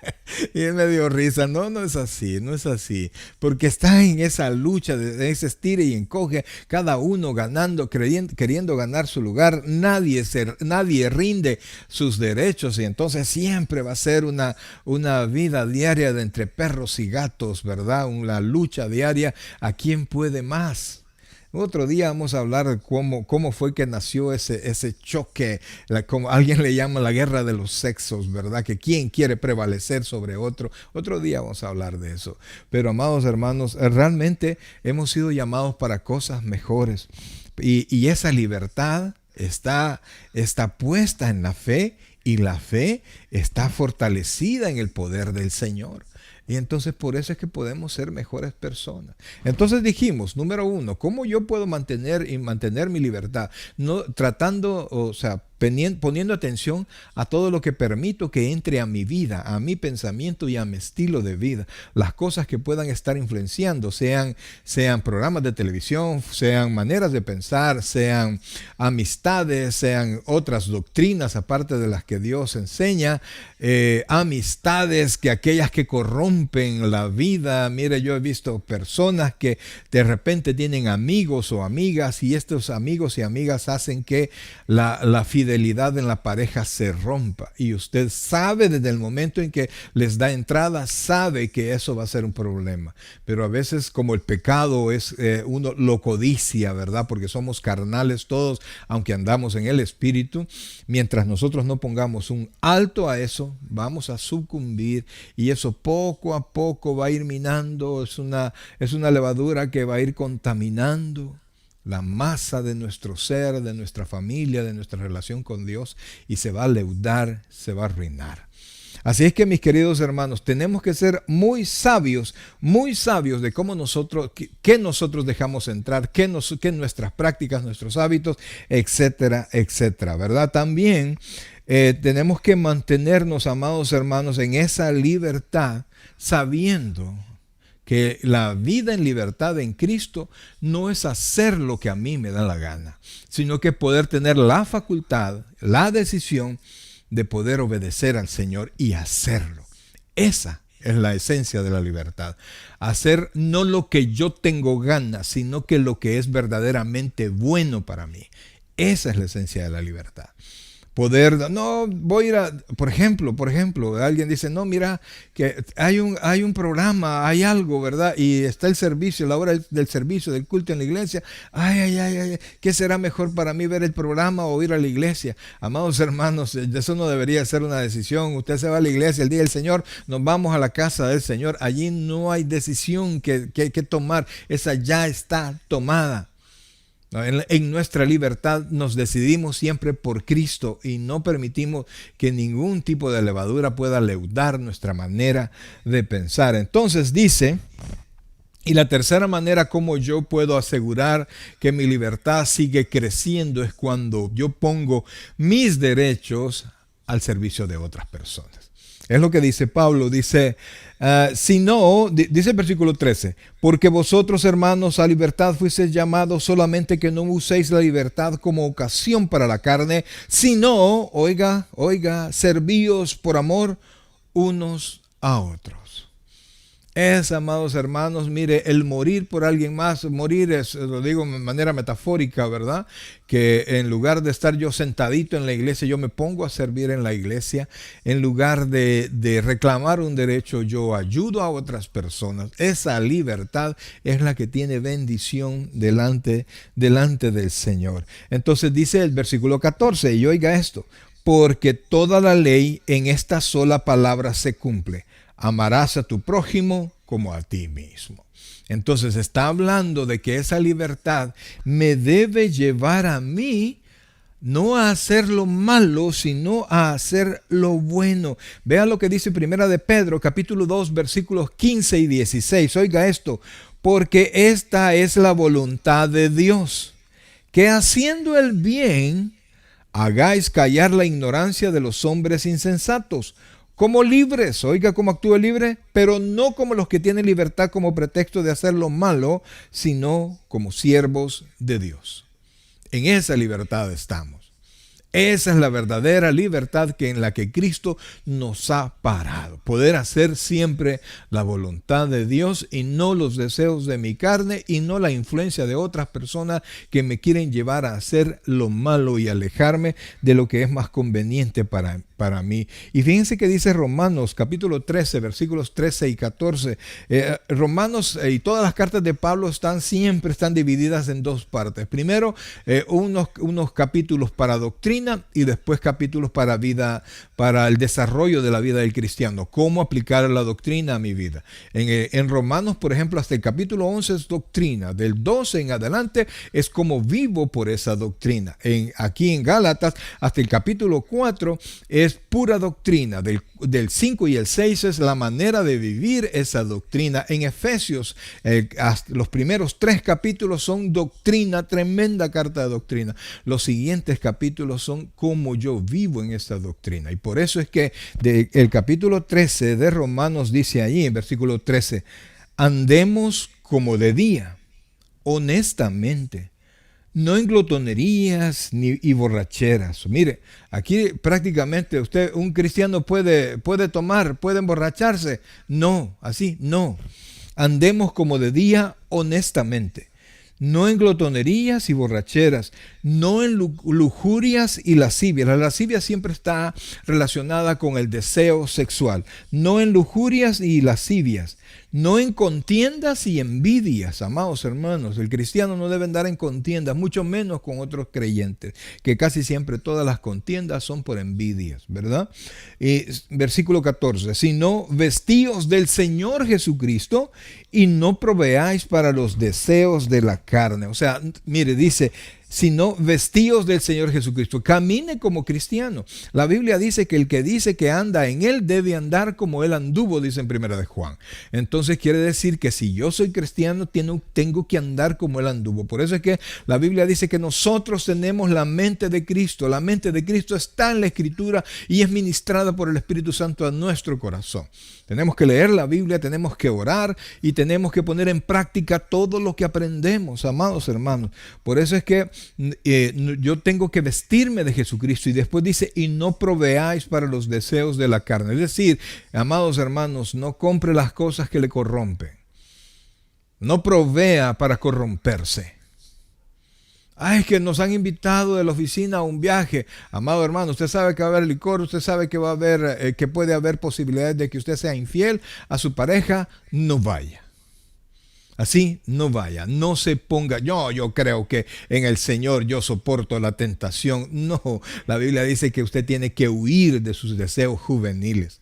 Y él me dio risa, no es así, no es así. Porque está en esa lucha, de ese estire y encoge, cada uno ganando, queriendo ganar su lugar. Nadie rinde sus derechos y entonces siempre va a ser una vida diaria de entre perros y gatos, ¿verdad? Una lucha diaria a quién puede más. Otro día vamos a hablar de cómo fue que nació ese choque, como alguien le llama la guerra de los sexos, ¿verdad? Que quién quiere prevalecer sobre otro. Otro día vamos a hablar de eso. Pero amados hermanos, realmente hemos sido llamados para cosas mejores. Y esa libertad está puesta en la fe y la fe está fortalecida en el poder del Señor. Y entonces por eso es que podemos ser mejores personas. Entonces dijimos, número 1, ¿cómo yo puedo mantener mi libertad? No, poniendo atención a todo lo que permito que entre a mi vida, a mi pensamiento y a mi estilo de vida. Las cosas que puedan estar influenciando, sean programas de televisión, sean maneras de pensar, sean amistades, sean otras doctrinas aparte de las que Dios enseña, amistades aquellas que corrompen la vida. Mire, yo he visto personas que de repente tienen amigos o amigas y estos amigos y amigas hacen que la fidelidad en la pareja se rompa. Y usted sabe desde el momento en que les da entrada, sabe que eso va a ser un problema. Pero a veces como el pecado uno lo codicia, ¿verdad? Porque somos carnales todos, aunque andamos en el espíritu. Mientras nosotros no pongamos un alto a eso, vamos a sucumbir y eso poco a poco va a ir minando. Es una levadura que va a ir contaminando la masa de nuestro ser, de nuestra familia, de nuestra relación con Dios, y se va a leudar, se va a arruinar. Así es que, mis queridos hermanos, tenemos que ser muy sabios de cómo qué nosotros dejamos entrar, qué nuestras prácticas, nuestros hábitos, etcétera, etcétera, ¿verdad? También tenemos que mantenernos, amados hermanos, en esa libertad, sabiendo que la vida en libertad en Cristo no es hacer lo que a mí me da la gana, sino que poder tener la facultad, la decisión de poder obedecer al Señor y hacerlo. Esa es la esencia de la libertad. Hacer no lo que yo tengo ganas, sino que lo que es verdaderamente bueno para mí. Esa es la esencia de la libertad. Poder, no, voy a ir a, por ejemplo, alguien dice, no, mira, que hay un programa, hay algo, ¿verdad? Y está el servicio, la hora del servicio, del culto en la iglesia. Ay, ¿qué será mejor para mí, ver el programa o ir a la iglesia? Amados hermanos, eso no debería ser una decisión. Usted se va a la iglesia el día del Señor, nos vamos a la casa del Señor. Allí no hay decisión que tomar, esa ya está tomada. En nuestra libertad nos decidimos siempre por Cristo y no permitimos que ningún tipo de levadura pueda leudar nuestra manera de pensar. Entonces dice, y la tercera manera como yo puedo asegurar que mi libertad sigue creciendo es cuando yo pongo mis derechos al servicio de otras personas. Es lo que dice Pablo, dice, si no, dice el versículo 13, porque vosotros, hermanos, a libertad fuisteis llamados, solamente que no uséis la libertad como ocasión para la carne, sino, oiga, servíos por amor unos a otros. Amados hermanos, mire, el morir por alguien más, morir es, lo digo de manera metafórica, ¿verdad? Que en lugar de estar yo sentadito en la iglesia, yo me pongo a servir en la iglesia. En lugar de reclamar un derecho, yo ayudo a otras personas. Esa libertad es la que tiene bendición delante del Señor. Entonces dice el versículo 14, y oiga esto, porque toda la ley en esta sola palabra se cumple. Amarás a tu prójimo como a ti mismo. Entonces está hablando de que esa libertad me debe llevar a mí no a hacer lo malo, sino a hacer lo bueno. Vean lo que dice Primera de Pedro, capítulo 2, versículos 15 y 16. Oiga esto, porque esta es la voluntad de Dios, que haciendo el bien, hagáis callar la ignorancia de los hombres insensatos, como libres, oiga cómo actúa libre, pero no como los que tienen libertad como pretexto de hacer lo malo, sino como siervos de Dios. En esa libertad estamos. Esa es la verdadera libertad en la que Cristo nos ha parado. Poder hacer siempre la voluntad de Dios y no los deseos de mi carne y no la influencia de otras personas que me quieren llevar a hacer lo malo y alejarme de lo que es más conveniente para mí. Y fíjense que dice Romanos capítulo 13, versículos 13 y 14. Romanos y todas las cartas de Pablo siempre están divididas en dos partes. Primero, unos capítulos para doctrina y después capítulos para el desarrollo de la vida del cristiano. Cómo aplicar la doctrina a mi vida. En Romanos, por ejemplo, hasta el capítulo 11 es doctrina. Del 12 en adelante es como vivo por esa doctrina. Aquí en Gálatas, hasta el capítulo 4 es pura doctrina. Del 5 y el 6 es la manera de vivir esa doctrina. En Efesios, los primeros 3 capítulos son doctrina, tremenda carta de doctrina. Los siguientes capítulos son cómo yo vivo en esta doctrina. Y por eso es que el capítulo 13 de Romanos dice allí, en versículo 13, andemos como de día, honestamente, no en glotonerías y borracheras. Mire, aquí prácticamente un cristiano puede tomar, puede emborracharse. No, así no. Andemos como de día honestamente, no en glotonerías y borracheras, no en lujurias y lascivias. La lascivia siempre está relacionada con el deseo sexual. No en lujurias y lascivias, no en contiendas y envidias. Amados hermanos, el cristiano no debe andar en contiendas, mucho menos con otros creyentes, que casi siempre todas las contiendas son por envidias, ¿verdad? Versículo 14, sino vestíos del Señor Jesucristo y no proveáis para los deseos de la carne. O sea, mire, dice, sino vestíos del Señor Jesucristo. Camine como cristiano. La Biblia dice que el que dice que anda en Él debe andar como Él anduvo, dice en Primera de Juan. Entonces quiere decir que si yo soy cristiano, tengo que andar como Él anduvo. Por eso es que la Biblia dice que nosotros tenemos la mente de Cristo. La mente de Cristo está en la Escritura y es ministrada por el Espíritu Santo a nuestro corazón. Tenemos que leer la Biblia, tenemos que orar y tenemos que poner en práctica todo lo que aprendemos, amados hermanos. Por eso es que yo tengo que vestirme de Jesucristo y después dice, y no proveáis para los deseos de la carne. Es decir, amados hermanos, no compre las cosas que le corrompen. No provea para corromperse. Ay, es que nos han invitado de la oficina a un viaje. Amado hermano, usted sabe que va a haber licor, usted sabe que va a haber, que puede haber posibilidades de que usted sea infiel a su pareja. No vaya. Así no vaya, no se ponga, yo creo que en el Señor yo soporto la tentación. No, la Biblia dice que usted tiene que huir de sus deseos juveniles.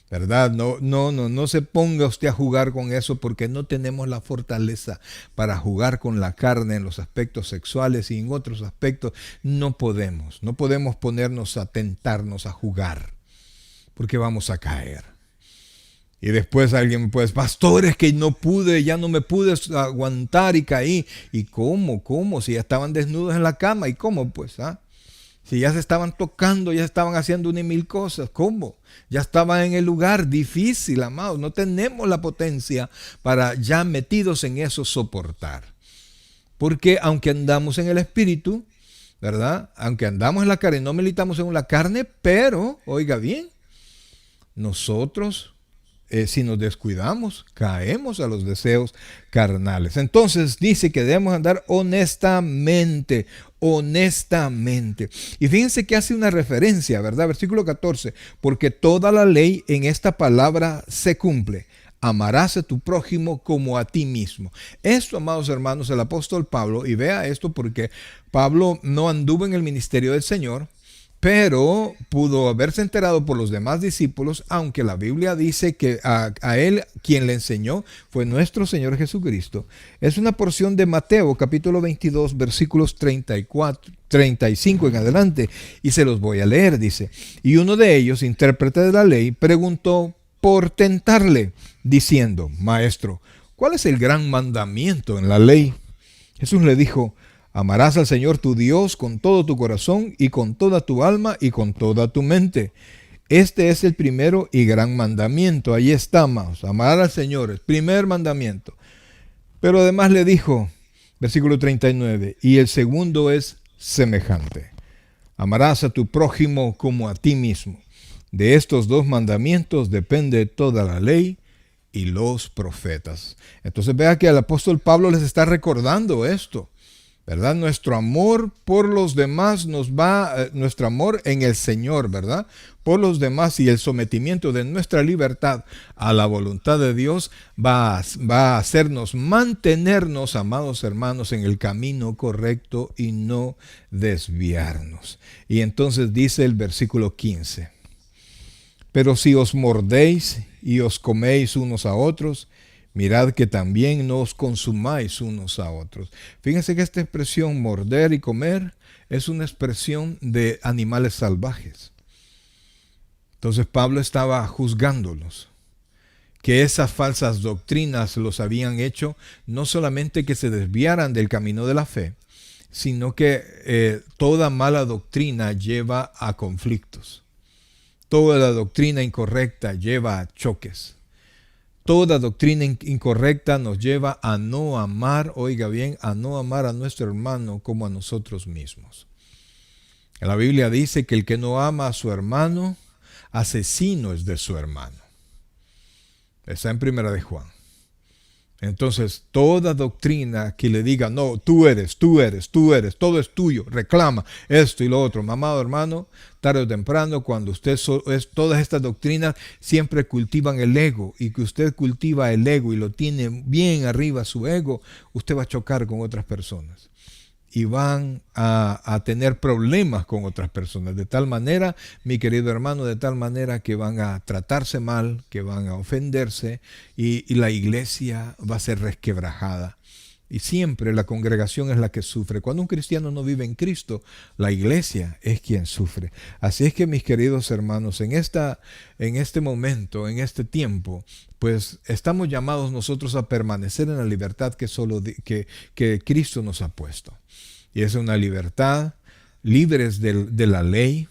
¿Verdad? No se ponga usted a jugar con eso porque no tenemos la fortaleza para jugar con la carne en los aspectos sexuales y en otros aspectos. No podemos ponernos a tentarnos a jugar porque vamos a caer. Y después alguien, pues, pastor, es que no pude, ya no me pude aguantar y caí. ¿Y cómo? Si ya estaban desnudos en la cama. ¿Y cómo? Pues, si ya se estaban tocando, ya estaban haciendo una y mil cosas. ¿Cómo? Ya estaban en el lugar difícil, amados. No tenemos la potencia para ya metidos en eso soportar. Porque aunque andamos en el espíritu, ¿verdad? Aunque andamos en la carne, no militamos en la carne, pero, oiga bien, nosotros, si nos descuidamos, caemos a los deseos carnales. Entonces dice que debemos andar honestamente. Y fíjense que hace una referencia, ¿verdad? Versículo 14, porque toda la ley en esta palabra se cumple. Amarás a tu prójimo como a ti mismo. Esto, amados hermanos, el apóstol Pablo, y vea esto porque Pablo no anduvo en el ministerio del Señor, pero pudo haberse enterado por los demás discípulos, aunque la Biblia dice que a él quien le enseñó fue nuestro Señor Jesucristo. Es una porción de Mateo capítulo 22 versículos 35 en adelante, y se los voy a leer. Dice: y uno de ellos, intérprete de la ley, preguntó por tentarle, diciendo: Maestro, ¿cuál es el gran mandamiento en la ley? Jesús le dijo: amarás al Señor tu Dios con todo tu corazón y con toda tu alma y con toda tu mente. Este es el primero y gran mandamiento. Ahí estamos, amar al Señor, el primer mandamiento. Pero además le dijo, versículo 39, y el segundo es semejante: amarás a tu prójimo como a ti mismo. De estos dos mandamientos depende toda la ley y los profetas. Entonces vea que el apóstol Pablo les está recordando esto, ¿verdad? Nuestro amor por los demás nuestro amor en el Señor, ¿verdad? Por los demás y el sometimiento de nuestra libertad a la voluntad de Dios va a hacernos mantenernos, amados hermanos, en el camino correcto y no desviarnos. Y entonces dice el versículo 15, pero si os mordéis y os coméis unos a otros, mirad que también no os consumáis unos a otros. Fíjense que esta expresión morder y comer es una expresión de animales salvajes. Entonces Pablo estaba juzgándolos, que esas falsas doctrinas los habían hecho no solamente que se desviaran del camino de la fe, sino que toda mala doctrina lleva a conflictos. Toda la doctrina incorrecta lleva a choques. Toda doctrina incorrecta nos lleva a no amar, oiga bien, a no amar a nuestro hermano como a nosotros mismos. La Biblia dice que el que no ama a su hermano, asesino es de su hermano. Está en Primera de Juan. Entonces, toda doctrina que le diga, no, tú eres, todo es tuyo, reclama esto y lo otro. Amado hermano, tarde o temprano, cuando todas estas doctrinas siempre cultivan el ego, y que usted cultiva el ego y lo tiene bien arriba su ego, usted va a chocar con otras personas. Y van a tener problemas con otras personas. De tal manera, mi querido hermano, de tal manera que van a tratarse mal, que van a ofenderse, y la iglesia va a ser resquebrajada. Y siempre la congregación es la que sufre. Cuando un cristiano no vive en Cristo, la iglesia es quien sufre. Así es que, mis queridos hermanos, en este momento, en este tiempo, pues estamos llamados nosotros a permanecer en la libertad que Cristo nos ha puesto. Y es una libertad, libres de la ley,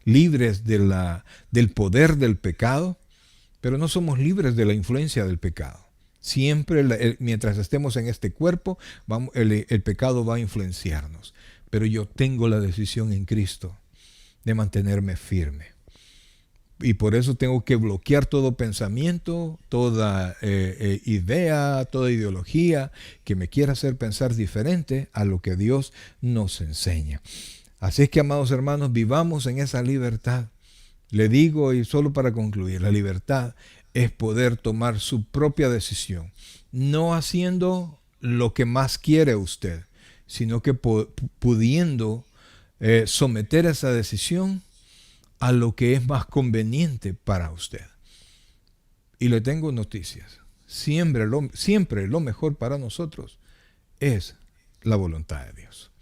libres del poder del pecado, pero no somos libres de la influencia del pecado. Siempre, mientras estemos en este cuerpo, el pecado va a influenciarnos. Pero yo tengo la decisión en Cristo de mantenerme firme. Y por eso tengo que bloquear todo pensamiento, toda idea, toda ideología que me quiera hacer pensar diferente a lo que Dios nos enseña. Así es que, amados hermanos, vivamos en esa libertad. Le digo, y solo para concluir, la libertad es poder tomar su propia decisión, no haciendo lo que más quiere usted, sino que pudiendo someter esa decisión a lo que es más conveniente para usted. Y le tengo noticias. Siempre lo mejor para nosotros es la voluntad de Dios.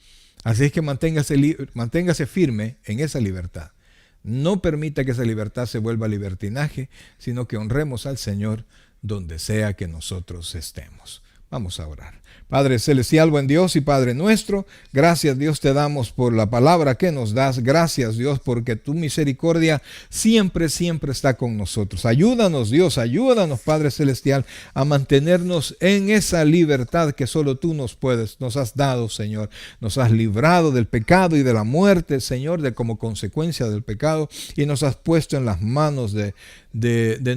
Así es que manténgase firme en esa libertad. No permita que esa libertad se vuelva libertinaje, sino que honremos al Señor donde sea que nosotros estemos. Vamos a orar. Padre celestial, buen Dios y Padre nuestro, gracias Dios te damos por la palabra que nos das. Gracias Dios porque tu misericordia siempre está con nosotros. Ayúdanos Dios, ayúdanos Padre celestial a mantenernos en esa libertad que solo tú nos has dado, Señor. Nos has librado del pecado y de la muerte, Señor, como consecuencia del pecado, y nos has puesto en las manos de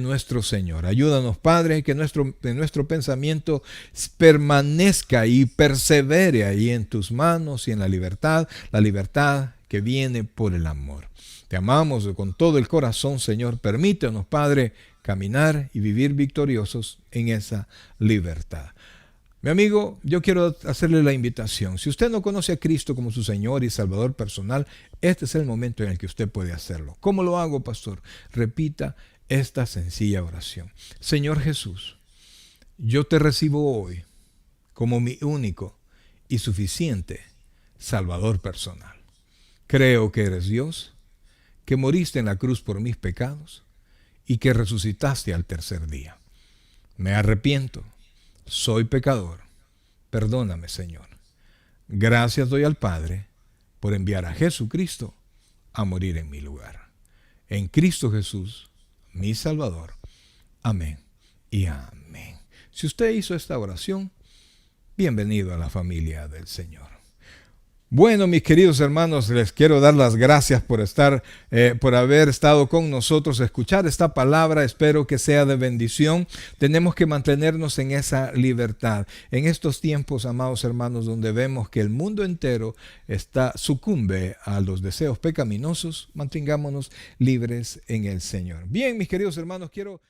nuestro Señor. Ayúdanos, Padre, que nuestro pensamiento permanezca y persevere ahí en tus manos y en la libertad que viene por el amor. Te amamos con todo el corazón, Señor. Permítenos, Padre, caminar y vivir victoriosos en esa libertad. Mi amigo, yo quiero hacerle la invitación. Si usted no conoce a Cristo como su Señor y Salvador personal, este es el momento en el que usted puede hacerlo. ¿Cómo lo hago, pastor? Repita esta sencilla oración. Señor Jesús, yo te recibo hoy como mi único y suficiente Salvador personal. Creo que eres Dios, que moriste en la cruz por mis pecados y que resucitaste al tercer día. Me arrepiento, soy pecador, perdóname, Señor. Gracias doy al Padre por enviar a Jesucristo a morir en mi lugar. En Cristo Jesús, mi Salvador. Amén y amén. Si usted hizo esta oración, bienvenido a la familia del Señor. Bueno, mis queridos hermanos, les quiero dar las gracias por haber estado con nosotros, escuchar esta palabra. Espero que sea de bendición. Tenemos que mantenernos en esa libertad. En estos tiempos, amados hermanos, donde vemos que el mundo entero sucumbe a los deseos pecaminosos, mantengámonos libres en el Señor. Bien, mis queridos hermanos, quiero